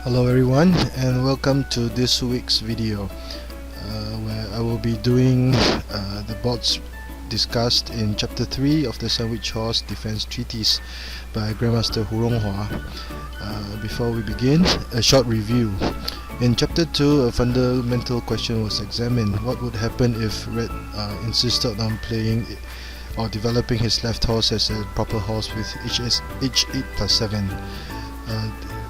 Hello everyone, and welcome to this week's video where I will be doing the bots discussed in chapter 3 of the Sandwich Horse Defense Treatise by Grandmaster Ronghua. Before we begin, a short review. In chapter 2, a fundamental question was examined: what would happen if Red insisted on playing or developing his left horse as a proper horse with h8+7.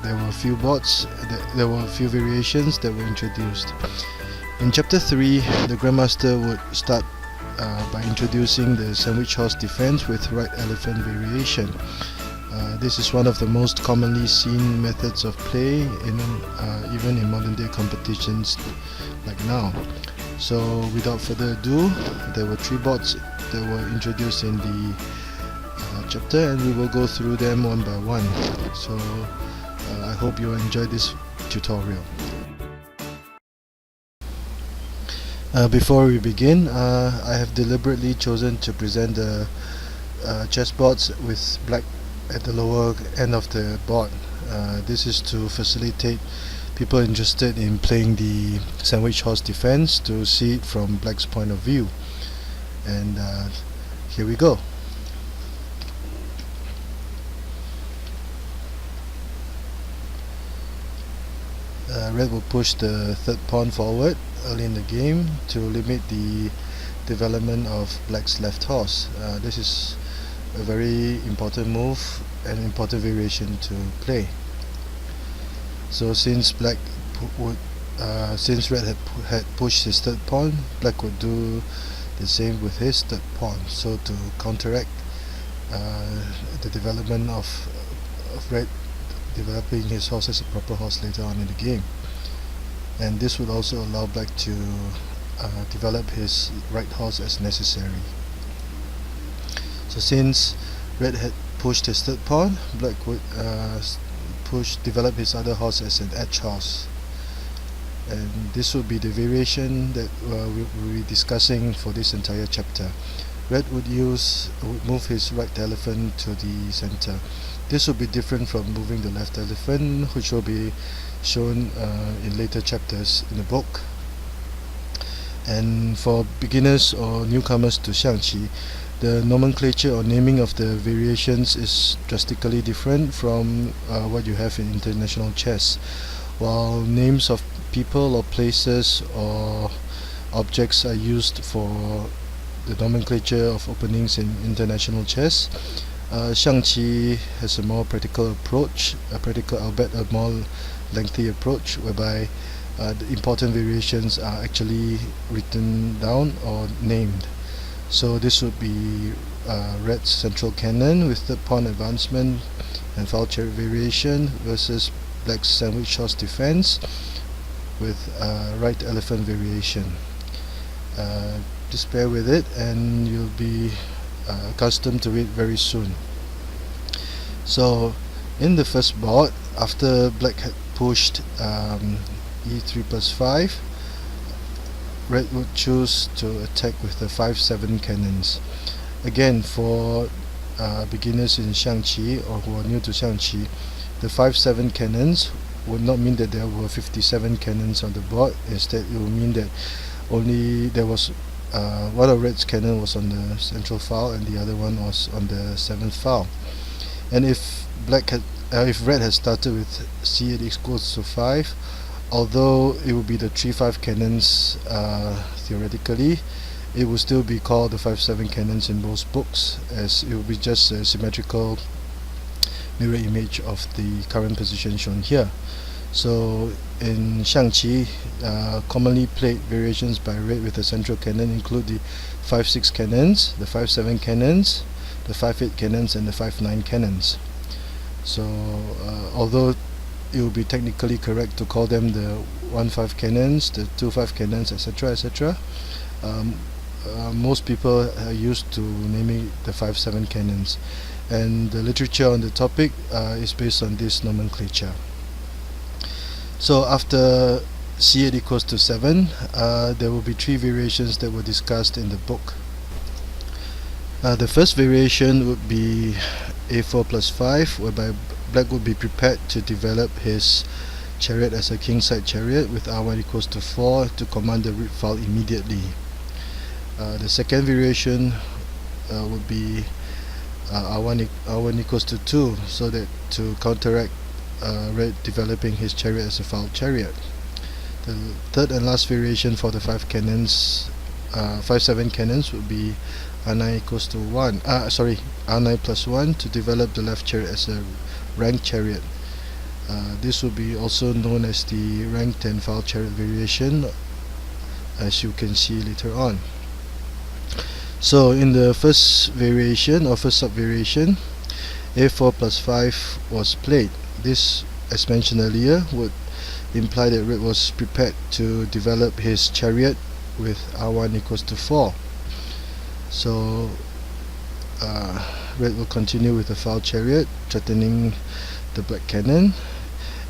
There were a few bots, there were a few variations that were introduced. In chapter 3, the Grandmaster would start by introducing the Sandwich Horse defense with right elephant variation. This is one of the most commonly seen methods of play even in modern day competitions like now. So without further ado, there were 3 bots that were introduced in the chapter, and we will go through them one by one. So I hope you enjoy this tutorial. Before we begin, I have deliberately chosen to present the chessboards with black at the lower end of the board. This is to facilitate people interested in playing the Sandwich Horse defense to see it from black's point of view. And here we go. Red will push the third pawn forward early in the game to limit the development of black's left horse. This is a very important move and important variation to play. So since Red had pushed his third pawn, black would do the same with his third pawn. So to counteract the development of Red developing his horse as a proper horse later on in the game. And this would also allow black to develop his right horse as necessary. So since Red had pushed his third pawn, black would develop his other horse as an edge horse. And this would be the variation that we will be discussing for this entire chapter. Red would move his right elephant to the center. This will be different from moving the left elephant, which will be shown in later chapters in the book. And for beginners or newcomers to Xiangqi, the nomenclature or naming of the variations is drastically different from what you have in international chess. While names of people or places or objects are used for the nomenclature of openings in international chess, Xiangqi has a more practical approach, albeit a more lengthy approach, whereby the important variations are actually written down or named. So this would be Red's central cannon with third pawn advancement and foul chariot variation versus black's Sandwich Horse defense with right elephant variation. Just bear with it and you'll be accustomed to it very soon. So in the first board, after black had pushed e3+5, Red would choose to attack with the 5-7 cannons. Again, for beginners in Xiangqi or who are new to Xiangqi, the 5-7 cannons would not mean that there were 57 cannons on the board. Instead, it would mean that only there was one of Red's cannon was on the central file and the other one was on the 7th file. And if Red had started with c8 equals to 5, although it would be the 3-5 cannons theoretically, it would still be called the 5-7 cannons in most books, as it would be just a symmetrical mirror image of the current position shown here. So in Xiangqi, commonly played variations by Red with the central cannon include the 5-6 cannons, the 5-7 cannons, the 5-8 cannons, and the 5-9 cannons. So although it would be technically correct to call them the 1-5 cannons, the 2-5 cannons, etc., etc., most people are used to naming the 5-7 cannons, and the literature on the topic is based on this nomenclature. So after c8 equals to 7, there will be 3 variations that were discussed in the book. The first variation would be a4+5, whereby black would be prepared to develop his chariot as a kingside chariot with r1 equals to 4 to command the read file immediately. The second variation would be r1 equals to 2, so that to counteract red developing his chariot as a file chariot. The third and last variation for the 5-7 cannons would be r9 equals to 1, r9 plus 1 to develop the left chariot as a ranked chariot. This will be also known as the ranked and file chariot variation, as you can see later on. So in the first variation or first sub-variation, a4 plus 5 was played. This, as mentioned earlier, would imply that red was prepared to develop his chariot with r1 equals to 4. So red will continue with the file chariot, threatening the black cannon,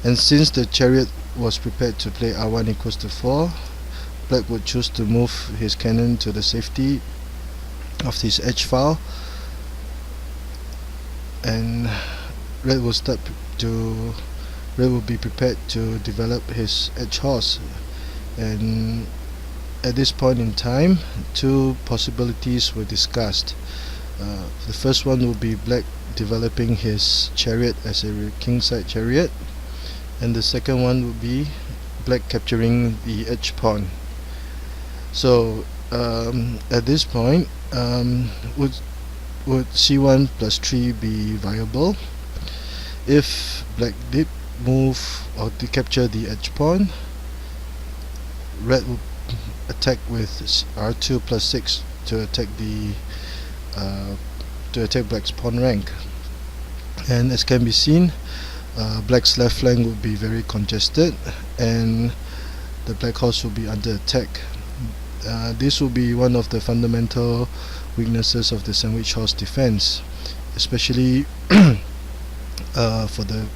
and since the chariot was prepared to play r1 equals to 4, black would choose to move his cannon to the safety of his edge file, and red will be prepared to develop his edge horse. And at this point in time, two possibilities were discussed. The first one would be black developing his chariot as a kingside chariot, and the second one would be black capturing the edge pawn. So at this point, would c1 plus 3 be viable? If black did move or to capture the edge pawn, red would attack with r2 plus 6 to attack black's pawn rank. And as can be seen, black's left flank would be very congested and the black horse will be under attack. This will be one of the fundamental weaknesses of the sandwich horse defense, especially for the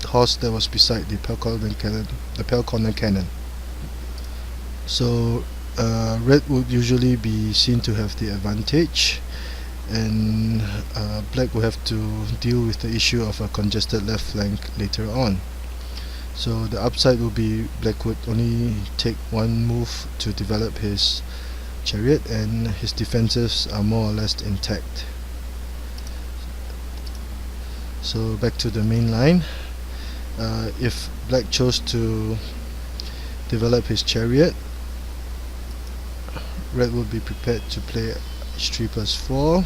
horse that was beside the pale corner cannon. So red would usually be seen to have the advantage, and black will have to deal with the issue of a congested left flank later on. So the upside will be black would only take one move to develop his chariot, and his defenses are more or less intact. So back to the main line. If black chose to develop his chariot, red would be prepared to play h3 plus 4.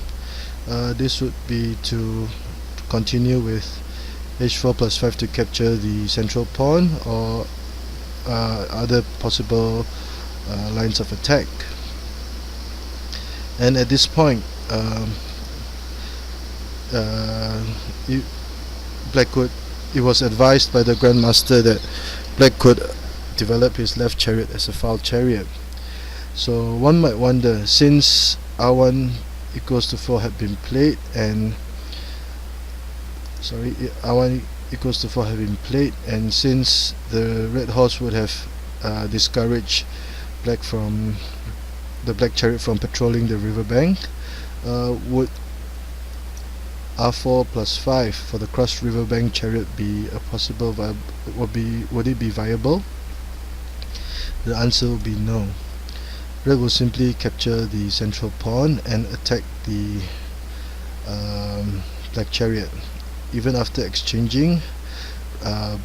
This would be to continue with h4 plus 5 to capture the central pawn or other possible lines of attack. And at this point, it was advised by the Grandmaster that black could develop his left chariot as a file chariot. So one might wonder, since r1 equals to 4 had been played and r1 equals to 4 had been played, and since the red horse would have discouraged the black chariot from patrolling the riverbank, would r4 plus 5 for the cross riverbank chariot be a possible would it be viable? The answer would be no. Red will simply capture the central pawn and attack the black chariot. Even after exchanging,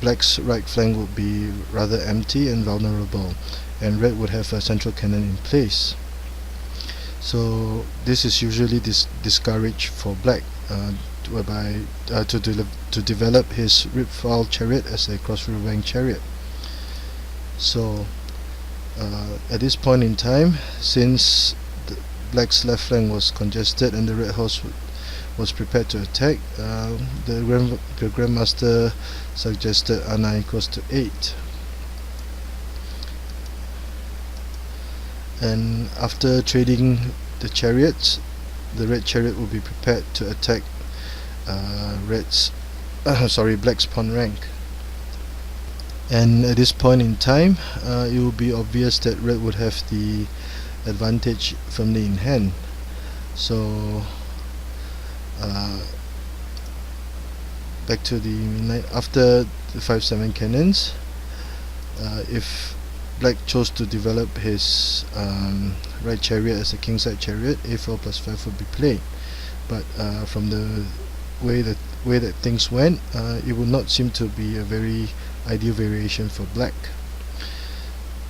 black's right flank would be rather empty and vulnerable, and red would have a central cannon in place. So this is usually discouraged for black, whereby to develop his rib file chariot as a cross riverbank chariot. So at this point in time, since the black's left flank was congested and the red horse was prepared to attack, the Grandmaster suggested r9 equals to 8. And after trading the chariots, the red chariot will be prepared to attack black's pawn rank. And at this point in time, it will be obvious that red would have the advantage firmly in hand. So back to the after the 5-7 cannons, if black chose to develop his right chariot as a kingside chariot, a4 plus 5 would be played. But from the way that things went, it would not seem to be a very ideal variation for black.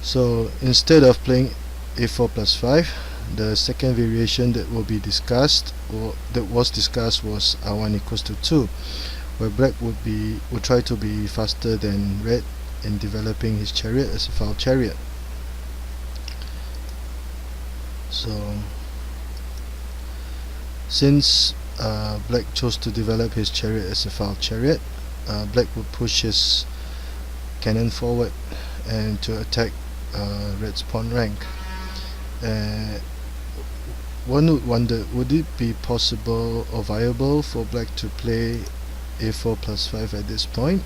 So instead of playing a4 plus 5, the second variation that will be discussed, or that was discussed, was r1 equals to 2, where black would try to be faster than red in developing his chariot as a file chariot. So since black chose to develop his chariot as a file chariot, black would push his cannon forward and to attack red's pawn rank. One would wonder, would it be possible or viable for black to play a4 plus 5 at this point?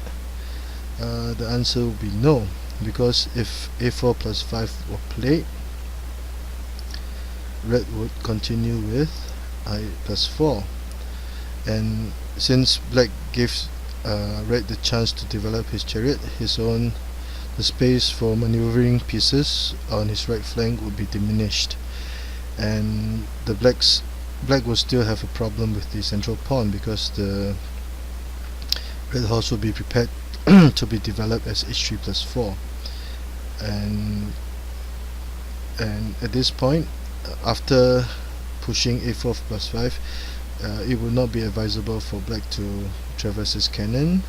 The answer would be no, because if a4 plus 5 were played, red would continue with I plus 4, and since black gives red the chance to develop his chariot, the space for maneuvering pieces on his right flank would be diminished, and black will still have a problem with the central pawn, because the red horse will be prepared to be developed as h3 plus 4, and at this point, after pushing a4 plus 5, it would not be advisable for black to traverse his cannon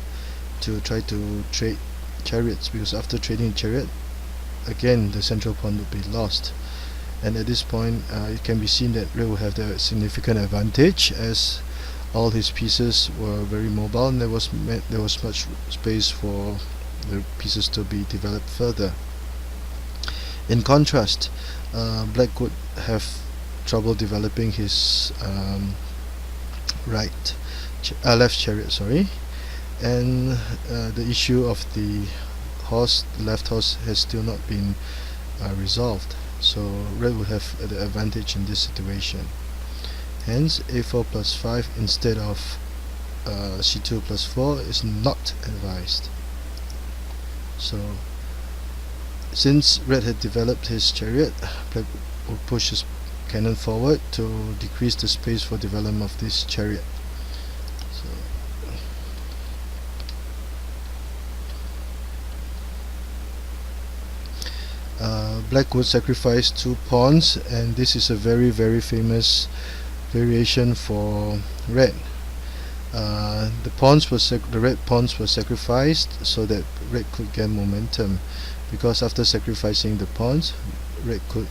to try to trade chariots, because after trading chariot, again the central pawn would be lost, and at this point it can be seen that red will have the significant advantage, as all his pieces were very mobile and there was much space for the pieces to be developed further. In contrast, black would have trouble developing his left chariot, and the issue of the left horse has still not been resolved, so red would have the advantage in this situation. Hence, a4 plus 5 instead of c2 plus 4 is not advised. So since red had developed his chariot, black would push his cannon forward to decrease the space for development of this chariot. Black would sacrifice 2 pawns, and this is a very famous variation for red. The red pawns were sacrificed so that red could gain momentum, because after sacrificing the pawns, red could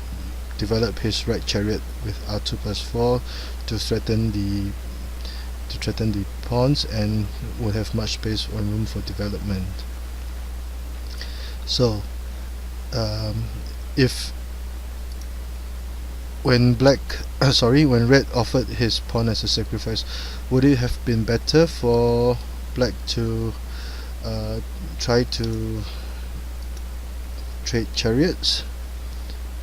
develop his right chariot with r2 plus 4 to threaten the pawns, and would have much space or room for development. So when red offered his pawn as a sacrifice, would it have been better for black to try to trade chariots?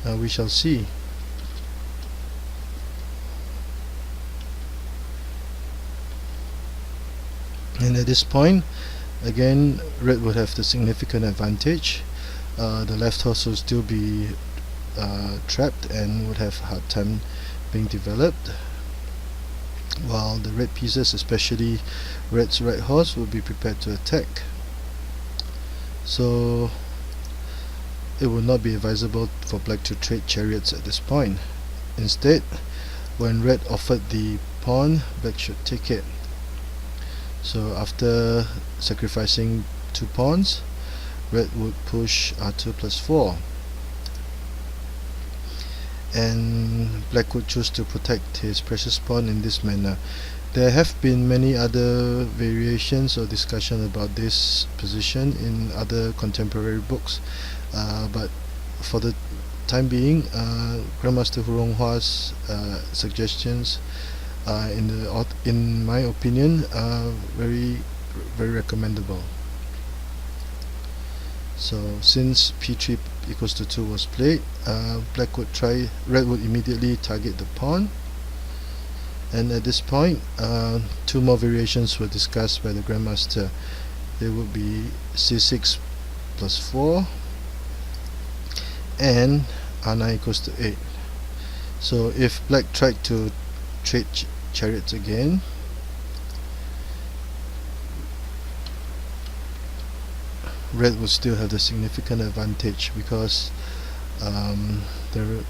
We shall see. And at this point, again, red would have the significant advantage. The left horse will still be trapped and would have a hard time being developed, while the red pieces, especially red's right horse, will be prepared to attack. So it would not be advisable for black to trade chariots at this point. Instead, when red offered the pawn, black should take it. So after sacrificing 2 pawns, red would push r2 plus 4, and black would choose to protect his precious pawn in this manner. There have been many other variations or discussion about this position in other contemporary books, but for the time being, Grandmaster Ronghwa's suggestions, in my opinion, are very recommendable. So since p3 equals to 2 was played, red would immediately target the pawn, and at this point 2 more variations were discussed by the Grandmaster. There would be c6 plus 4, and r9 equals to 8. So if black tried to trade chariots again, red would still have the significant advantage, because the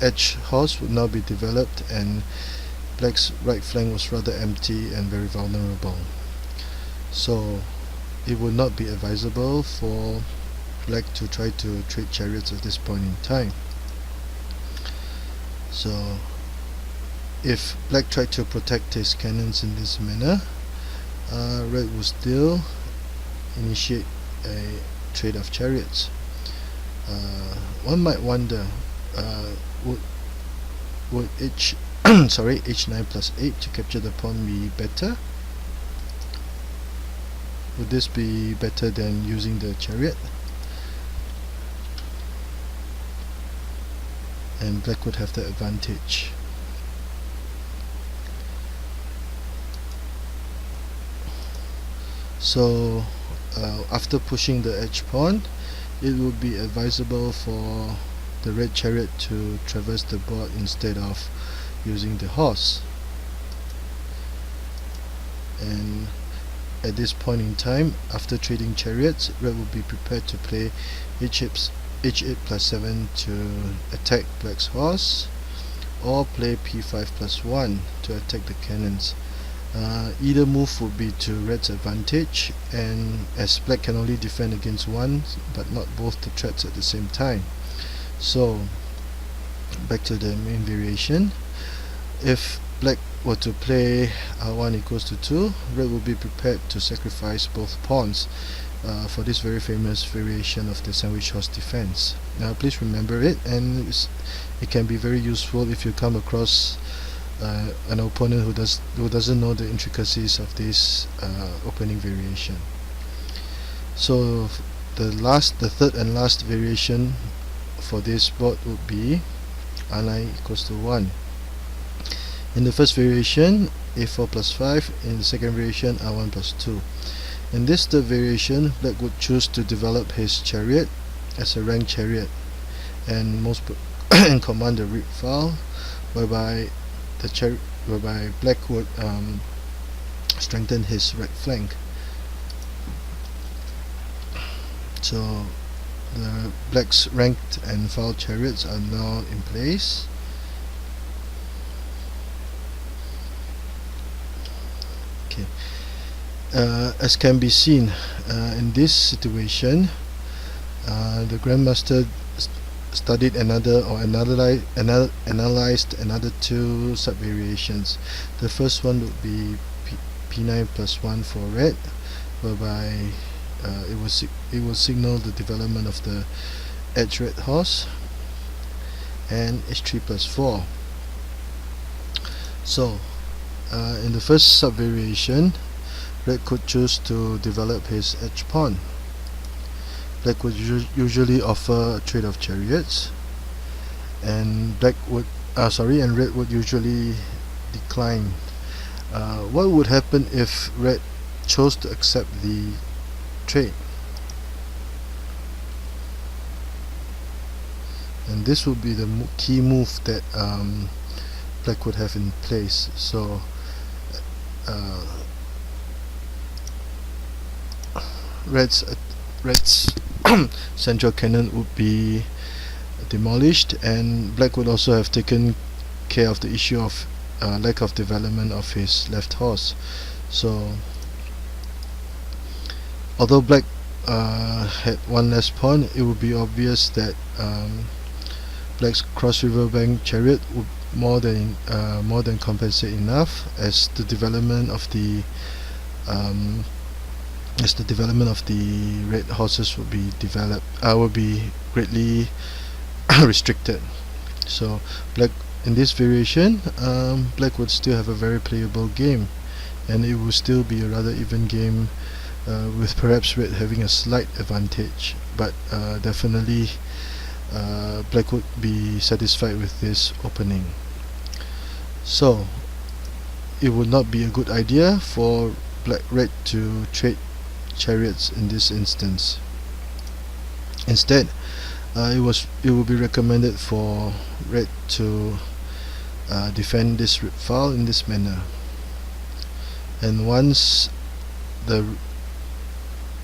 edge horse would now be developed and black's right flank was rather empty and very vulnerable. So it would not be advisable for black to try to trade chariots at this point in time. So if black tried to protect his cannons in this manner, red would still initiate a trade of chariots. One might wonder, would h9 plus 8 to capture the pawn be better? Would this be better than using the chariot? And black would have the advantage. So after pushing the edge pawn, it would be advisable for the red chariot to traverse the board instead of using the horse. And at this point in time, after trading chariots, red will be prepared to play h8 plus 7 to attack black's horse, or play p5 plus 1 to attack the cannons. Either move would be to red's advantage, and as black can only defend against one but not both the threats at the same time. So back to the main variation. If black were to play r1 equals to 2, red will be prepared to sacrifice both pawns for this very famous variation of the sandwich horse defense. Now please remember it, and it can be very useful if you come across an opponent who doesn't know the intricacies of this opening variation. So the third and last variation for this board would be r9 equals to 1. In the first variation, a4 plus 5. In the second variation, r1 plus 2. In this third variation, black would choose to develop his chariot as a ranked chariot and and command the reap file, whereby black would strengthen his right flank. So the black's ranked and file chariots are now in place. Okay. As can be seen, in this situation, the Grandmaster studied analyzed another two sub-variations. The first one would be p9 plus 1 for red, whereby it will signal the development of the edge red horse, and h3 plus 4. So in the first sub-variation, red could choose to develop his edge pawn. Black would usually offer a trade of chariots, and red would usually decline. What would happen if red chose to accept the trade? And this would be the key move that black would have in place. So red's central cannon would be demolished, and black would also have taken care of the issue of lack of development of his left horse. So although black had one less pawn, it would be obvious that black's cross river bank chariot would more than compensate enough, as the development of the red horses would be greatly restricted. So black, in this variation, black would still have a very playable game, and it would still be a rather even game, with perhaps red having a slight advantage, but definitely black would be satisfied with this opening. So it would not be a good idea for red to trade chariots in this instance. Instead, it would be recommended for red to defend this file in this manner, and once the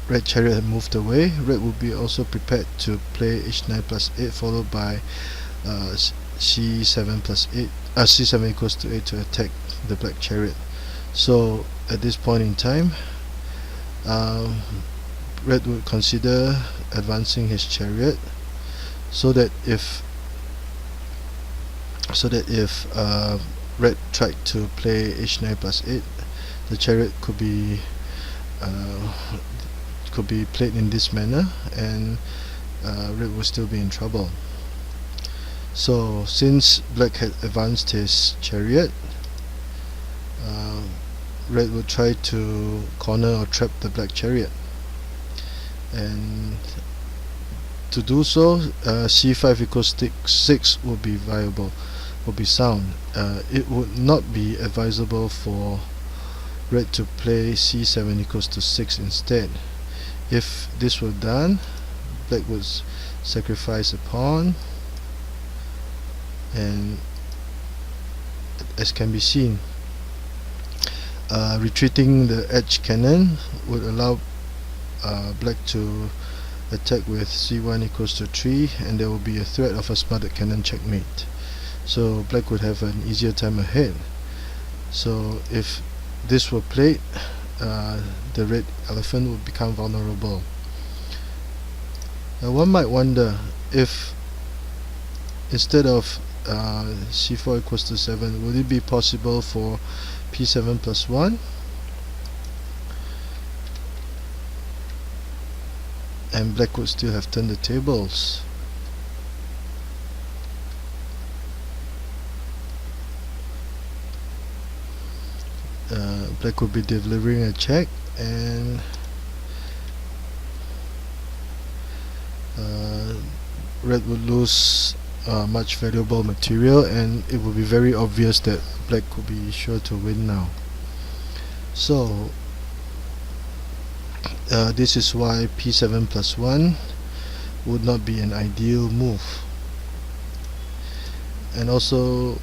red chariot had moved away, red would be also prepared to play h9 plus 8 followed by c7 plus 8, c7 equals to 8 to attack the black chariot. So at this point in time, red would consider advancing his chariot, so that if red tried to play h9 plus 8, the chariot could be played in this manner, and red would still be in trouble. So since black had advanced his chariot, red would try to corner or trap the black chariot, and to do so, c5 equals 6 would be viable, would be sound. It would not be advisable for red to play c7 equals to 6 instead. If this were done, black would sacrifice a pawn, and as can be seen, retreating the edge cannon would allow black to attack with c1 equals to 3, and there will be a threat of a smarted cannon checkmate. So black would have an easier time ahead. So if this were played, the red elephant would become vulnerable. Now one might wonder if instead of c4 equals to 7, would it be possible for p7 plus 1? And black would still have turned the tables. Black would be delivering a check, and red would lose much valuable material, and it would be very obvious that black would be sure to win now. So this is why p7 plus 1 would not be an ideal move, and also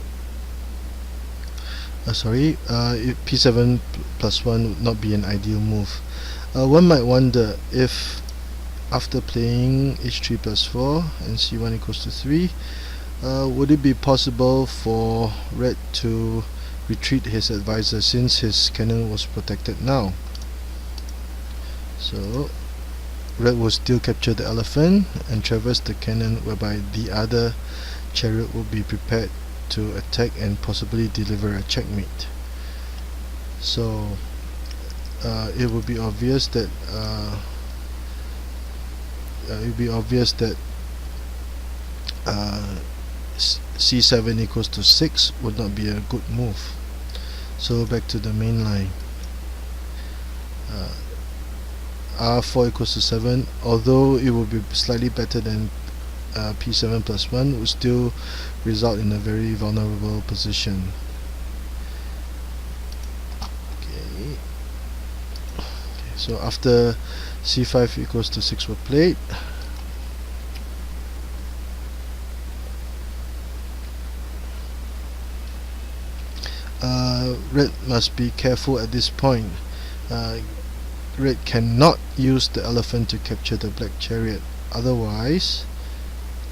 p7 plus 1 would not be an ideal move. One might wonder if after playing h3 plus 4 and c1 equals to 3, would it be possible for red to retreat his advisor, since his cannon was protected now? So red will still capture the elephant and traverse the cannon, whereby the other chariot will be prepared to attack and possibly deliver a checkmate. So it would be obvious that c7 equals to 6 would not be a good move. So back to the main line. r4 equals to 7, although it would be slightly better than p7 plus 1, would still result in a very vulnerable position. Okay. So after c5 equals to 6 were played, red must be careful at this point. Red cannot use the elephant to capture the black chariot. Otherwise,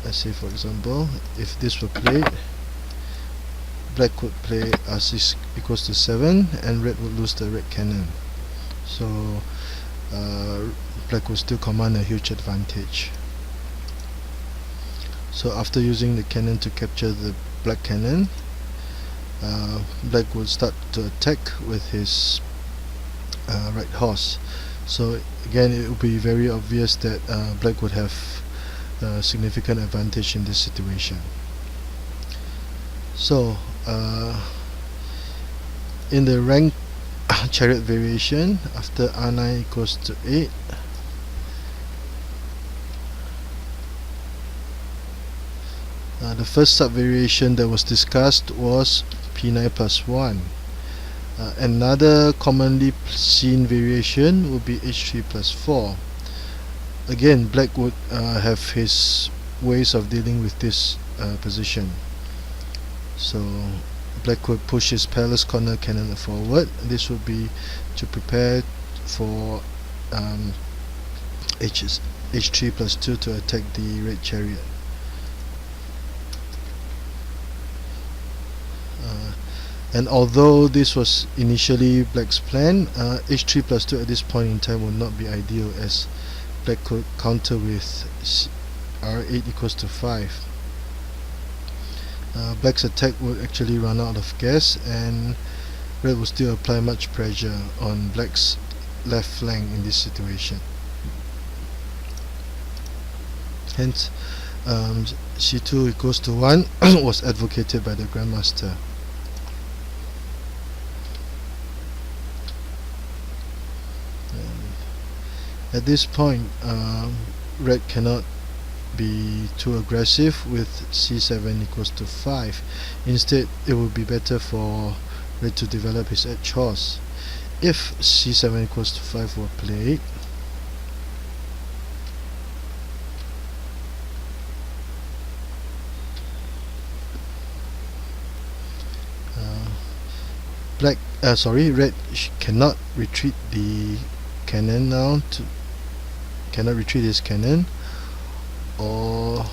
let's say for example, if this were played, black would play c equals to 7, and red would lose the red cannon. So black would still command a huge advantage. So after using the cannon to capture the black cannon, black would start to attack with his right horse. So again, it would be very obvious that black would have a significant advantage in this situation. So in the rank chariot variation, after r9 equals to 8, the first sub-variation that was discussed was p9 plus 1. Another commonly seen variation would be h3 plus 4. Again, black would have his ways of dealing with this position. So black would push his perilous corner cannon forward. This would be to prepare for h3 plus 2 to attack the red chariot. And although this was initially black's plan, h3 plus 2 at this point in time would not be ideal, as black could counter with r8 equals to 5. Black's attack would actually run out of gas, and red would still apply much pressure on black's left flank in this situation. Hence, c2 equals to 1 was advocated by the Grandmaster. At this point, red cannot be too aggressive with c7 equals to 5. Instead, it would be better for red to develop his edge horse. If c7 equals to 5 were played, red cannot retreat the cannon now, cannot retreat his cannon, or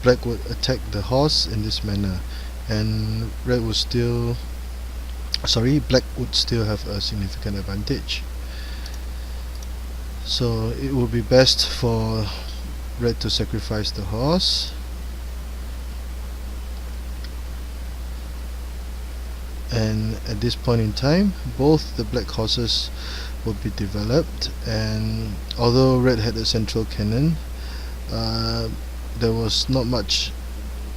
black would attack the horse in this manner, and black would still have a significant advantage. So it would be best for red to sacrifice the horse, and at this point in time both the black horses would be developed, and although red had a central cannon, there was not much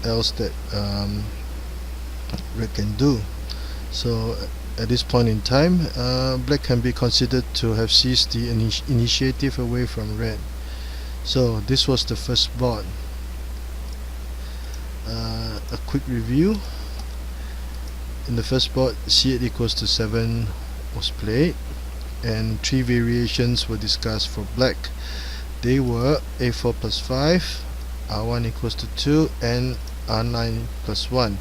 else that red can do. So at this point in time, black can be considered to have seized the initiative away from red. So this was the first board. A quick review. In the first board, c8 equals to 7 was played, and 3 variations were discussed for black. They were a4 plus 5, r1 equals to 2, and r9 plus 1.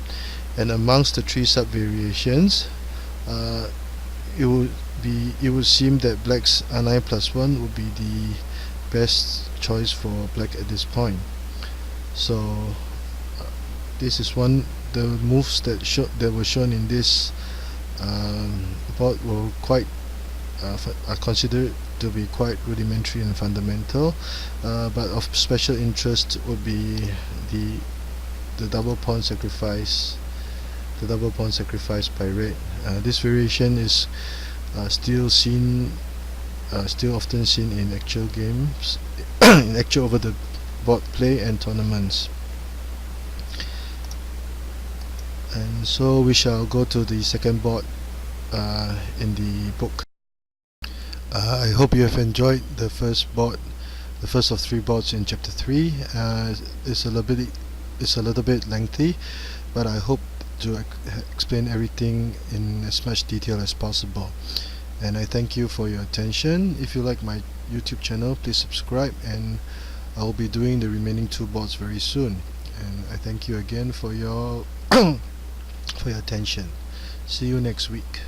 And amongst the 3 sub variations, it would seem that black's r9 plus 1 would be the best choice for black at this point. So this is the moves that were shown in this board were quite are considered to be quite rudimentary and fundamental, but of special interest would be the double pawn sacrifice by red. This variation is still often seen in actual games, in actual over the board play and tournaments. And so we shall go to the second board in the book. I hope you have enjoyed the first board, the first of 3 boards in chapter 3. It's a little bit lengthy, but I hope to explain everything in as much detail as possible. And I thank you for your attention. If you like my YouTube channel, please subscribe, and I will be doing the remaining 2 boards very soon. And I thank you again for your for your attention. See you next week.